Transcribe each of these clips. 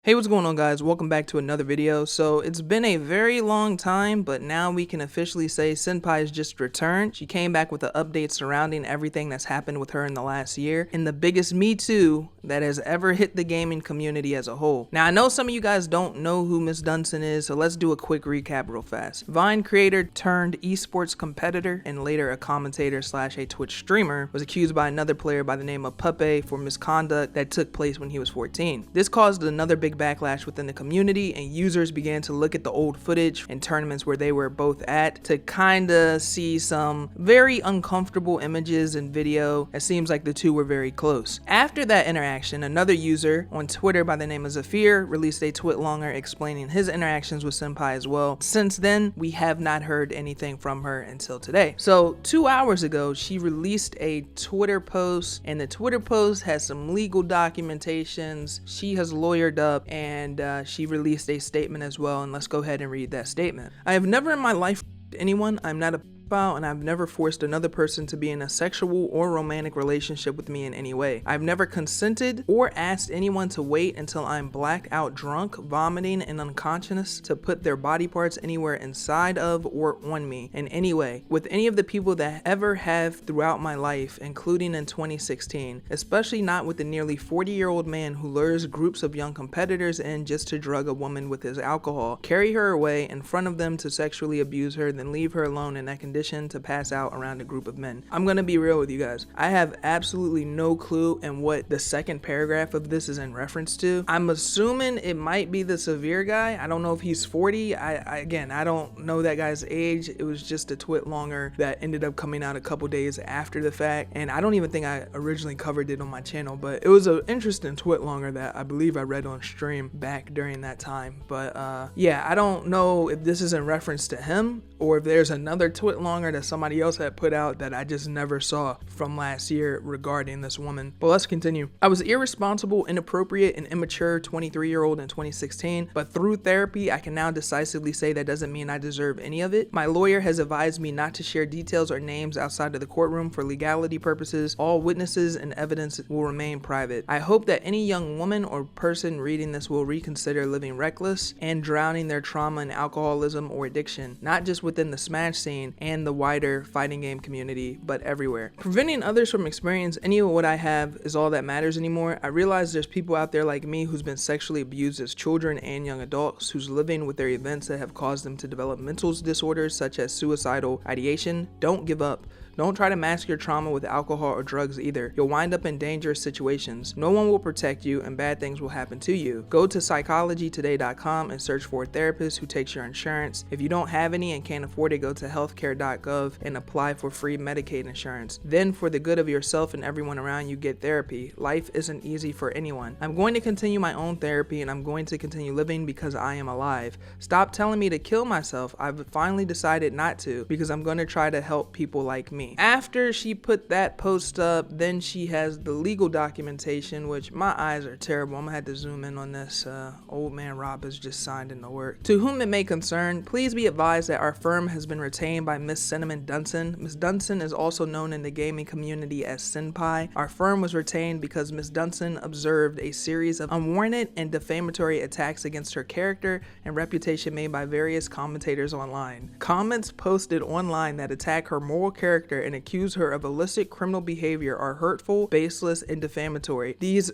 Hey, what's going on, guys? Welcome back to another video. So it's been a very long time, but now we can officially say CinnPie has just returned. She came back with an update surrounding everything that's happened with her in the last year, and the biggest Me Too that has ever hit the gaming community as a whole. Now, I know some of you guys don't know who Miss Dunson is, so let's do a quick recap real fast. Vine creator turned esports competitor and later a commentator slash a Twitch streamer, was accused by another player by the name of Papi for misconduct that took place when he was 14. This caused another big backlash within the community, and users began to look at the old footage and tournaments where they were both at to kinda see some very uncomfortable images and video. It seems like the two were very close. After that interaction, another user on Twitter by the name of Zafir released a twitlonger explaining his interactions with CinnPie as well. Since then, we have not heard anything from her until today. So 2 hours ago, she released a Twitter post, and the Twitter post has some legal documentations. She has lawyered up, and she released a statement as well, and let's go ahead and read that statement. I have never in my life anyone. I'm not a and I've never forced another person to be in a sexual or romantic relationship with me in any way. I've never consented or asked anyone to wait until I'm blacked out drunk, vomiting, and unconscious to put their body parts anywhere inside of or on me in any way with any of the people that ever have throughout my life, including in 2016, especially not with the nearly 40-year-old man who lures groups of young competitors in just to drug a woman with his alcohol, carry her away in front of them to sexually abuse her, then leave her alone in that condition to pass out around a group of men. I'm gonna be real with you guys. I have absolutely no clue in what the second paragraph of this is in reference to. I'm assuming it might be the severe guy. I don't know if he's 40. Again, I don't know that guy's age. It was just a twitlonger that ended up coming out a couple days after the fact, and I don't even think I originally covered it on my channel, but it was an interesting twitlonger that I believe I read on stream back during that time. But yeah, I don't know if this is in reference to him or if there's another twitlonger that somebody else had put out that I just never saw from last year regarding this woman. But let's continue. I was irresponsible, inappropriate, and immature 23-year-old in 2016, but through therapy, I can now decisively say that doesn't mean I deserve any of it. My lawyer has advised me not to share details or names outside of the courtroom for legality purposes. All witnesses and evidence will remain private. I hope that any young woman or person reading this will reconsider living reckless and drowning their trauma in alcoholism or addiction, not just within the Smash scene and the wider fighting game community, but everywhere. Preventing others from experiencing any of what I have is all that matters anymore. I realize there's people out there like me who's been sexually abused as children and young adults, who's living with their events that have caused them to develop mental disorders such as suicidal ideation. Don't give up. Don't try to mask your trauma with alcohol or drugs either. You'll wind up in dangerous situations. No one will protect you, and bad things will happen to you. Go to psychologytoday.com and search for a therapist who takes your insurance. If you don't have any and can't afford it, go to healthcare.gov and apply for free Medicaid insurance. Then, for the good of yourself and everyone around you, get therapy. Life isn't easy for anyone. I'm going to continue my own therapy, and I'm going to continue living because I am alive. Stop telling me to kill myself. I've finally decided not to, because I'm going to try to help people like me. After she put that post up, then she has the legal documentation, which my eyes are terrible. I'm gonna have to zoom in on this. Old man Rob has just signed into work. To whom it may concern, please be advised that our firm has been retained by Miss Cinnamon Dunson. Miss Dunson is also known in the gaming community as CinnPie. Our firm was retained because Miss Dunson observed a series of unwarranted and defamatory attacks against her character and reputation made by various commentators online. Comments posted online that attack her moral character and accuse her of illicit criminal behavior are hurtful, baseless, and defamatory. These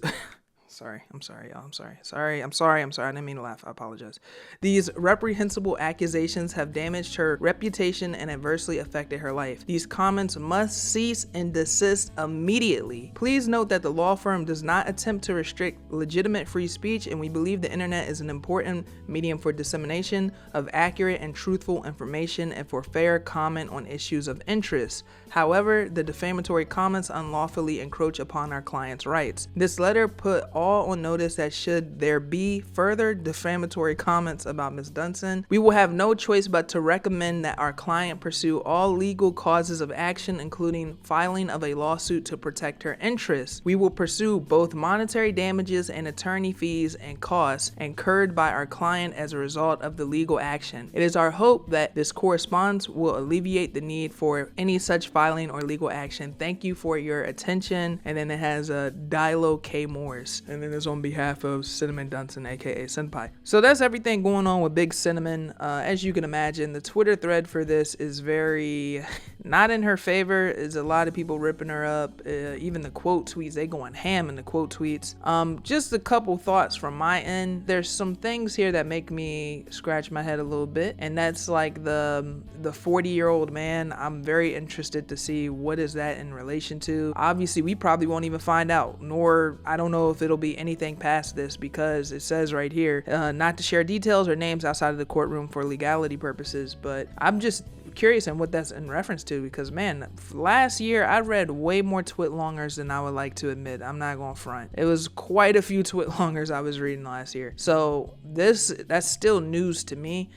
I'm sorry, y'all. I didn't mean to laugh. I apologize. These reprehensible accusations have damaged her reputation and adversely affected her life. These comments must cease and desist immediately. Please note that the law firm does not attempt to restrict legitimate free speech, and we believe the internet is an important medium for dissemination of accurate and truthful information and for fair comment on issues of interest. However, the defamatory comments unlawfully encroach upon our client's rights. This letter put all on notice that should there be further defamatory comments about Ms. Dunson, we will have no choice but to recommend that our client pursue all legal causes of action, including filing of a lawsuit to protect her interests. We will pursue both monetary damages and attorney fees and costs incurred by our client as a result of the legal action. It is our hope that this correspondence will alleviate the need for any such filing or legal action. Thank you for your attention. And then it has a Dilo K. Morris. and it is on behalf of Cinnamon Dunson, aka CinnPie. So that's everything going on with Big Cinnamon. As you can imagine, the Twitter thread for this is very not in her favor. Is a lot of people ripping her up. Even the quote tweets, they going ham in the quote tweets. Just a couple thoughts from my end. There's some things here that make me scratch my head a little bit, and that's like the 40-year-old man. I'm very interested to see what is that in relation to. Obviously, we probably won't even find out, nor I don't know if it'll be anything past this, because it says right here, not to share details or names outside of the courtroom for legality purposes. But I'm just curious on what that's in reference to, because man, last year I read way more twit-longers than I would like to admit. I'm not gonna front. It was quite a few twit-longers I was reading last year. So that's still news to me.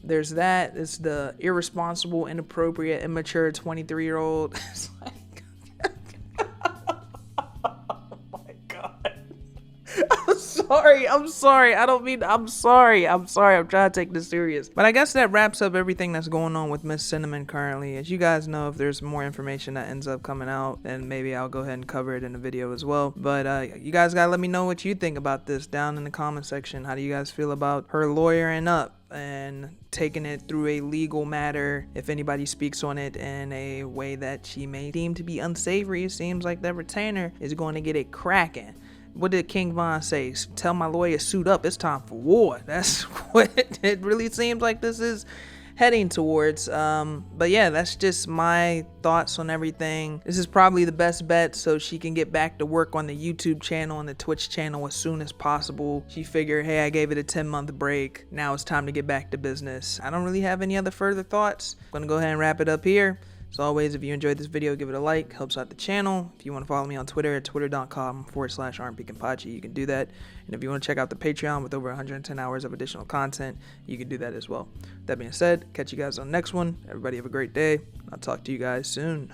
There's that. It's the irresponsible, inappropriate, immature 23-year-old. It's like, oh my God. I'm sorry. I don't mean, I'm sorry. I'm trying to take this serious. But I guess that wraps up everything that's going on with Miss Cinnamon currently. As you guys know, if there's more information that ends up coming out, then maybe I'll go ahead and cover it in a video as well. But you guys gotta let me know what you think about this down in the comment section. How do you guys feel about her lawyering up and taking it through a legal matter? If anybody speaks on it in a way that she may deem to be unsavory, it seems like that retainer is going to get it cracking. What did King Von say? Tell my lawyer, suit up, it's time for war. That's what it really seems like this is heading towards. But yeah, that's just my thoughts on everything. This is probably the best bet so she can get back to work on the YouTube channel and the Twitch channel as soon as possible. She figured, hey, I gave it a 10-month break. Now it's time to get back to business. I don't really have any other further thoughts. I'm gonna go ahead and wrap it up here. As always, if you enjoyed this video, give it a like, helps out the channel. If you want to follow me on Twitter at twitter.com/RMPKinpachi, you can do that. And if you want to check out the Patreon with over 110 hours of additional content, you can do that as well. That being said, catch you guys on the next one. Everybody have a great day. I'll talk to you guys soon.